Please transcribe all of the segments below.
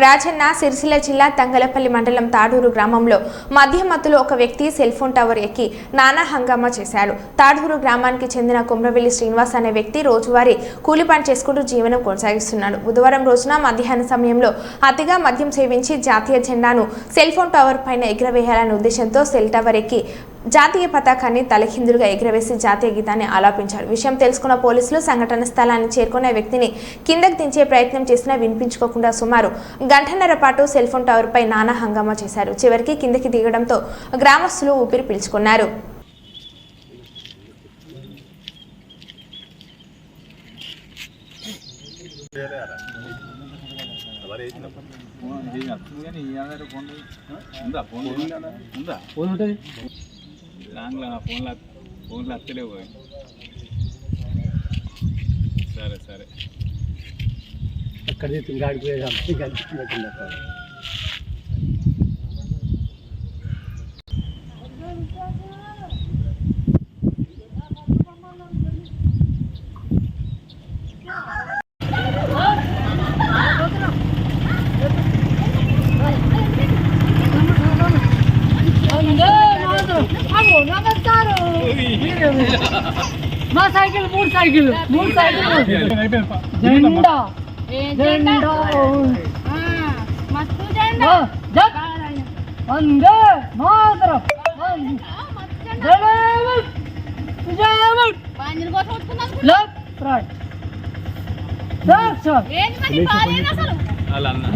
రాజన్న సిరిసిల్ల జిల్లా తంగలపల్లి మండలం తాడూరు గ్రామంలో మధ్యమత్తులో ఒక వ్యక్తి సెల్ ఫోన్ టవర్ ఎక్కి నానా హంగామా చేశాడు. తాడూరు గ్రామానికి చెందిన కుమ్రవెల్లి శ్రీనివాస్ అనే వ్యక్తి రోజువారీ కూలి పని చేసుకుంటూ జీవనం కొనసాగిస్తున్నాడు. బుధవారం రోజున మధ్యాహ్న సమయంలో అతిగా మద్యం సేవించి జాతీయ జెండాను సెల్ ఫోన్ టవర్ పైన ఎగురవేయాలనే ఉద్దేశంతో సెల్ టవర్ ఎక్కి జాతీయ పతాకాన్ని తలకిందులుగా ఎగురవేసి జాతీయ గీతాన్ని ఆలాపించాడు. విషయం తెలుసుకున్న పోలీసులు సంఘటన స్థలాన్ని చేరుకున్న వ్యక్తిని కిందకు దించే ప్రయత్నం చేసినా వినిపించుకోకుండా సుమారు గంటన్నర పాటు సెల్ ఫోన్ టవర్ పై నానా హంగామా చేశారు. చివరికి కిందకి దిగడంతో గ్రామస్తులు ఊపిరి పీల్చుకున్నారు. సరే సరే అక్కడ గాడిపోయేది మా సైకిల్ మూడు సైకిల్ జెండా జెండా వందే మాతరం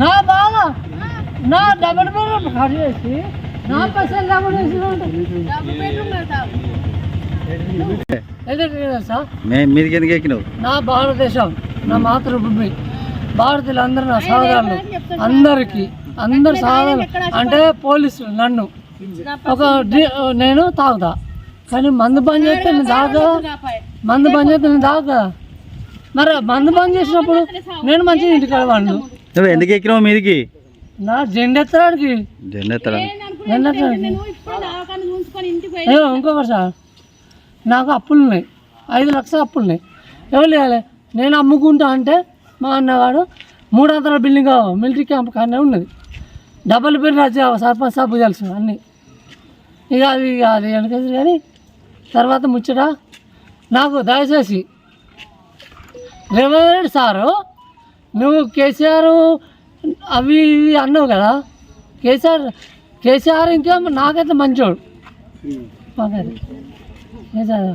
నా బాగా నా డబుల్ బెడ్రూమ్ ఖర్చు చేసి నా పైసలు డబుల్ మీదికి ఎందుకు ఎక్కినావు? నా భారతదేశం నా మాతృభూమి భారతీయులు అందరూ నా సహోదరులు అందరికీ అందరు సహోదరులు అంటే పోలీసులు నన్ను ఒక నేను తాగుతా కానీ మందు బంద్ చేస్తే నేను తాగుతా మందు బంద్ చేస్తే నేను తాగుతా మరి మందు బంద్ చేసినప్పుడు నేను మంచిగా ఇంటికి వెళ్ళవాడు. నువ్వు ఎందుకు ఎక్కినావు మీదికి? నా జెండెత్తడానికి ఇంకొకటి సార్ నాకు అప్పులు ఉన్నాయి 5 లక్షల అప్పులు ఉన్నాయి. ఎవరు లేవాలి నేను అమ్ముకుంటా అంటే మా అన్నవాడు 300 బిల్డింగ్ మిలిటరీ క్యాంప్ కానీ ఉన్నది డబల్ బెడ్ రాజు సర్పంచ్ సాబ్ తెలుసు అన్నీ ఇక అది వెనకేసి కానీ తర్వాత ముచ్చట నాకు దయచేసి రేవంత్ రెడ్డి సారు నువ్వు కేసీఆర్ అవి ఇవి అన్నావు కదా కేసీఆర్ ఇంకా నాకైతే మంచోడు మాకైతే కేసీఆర్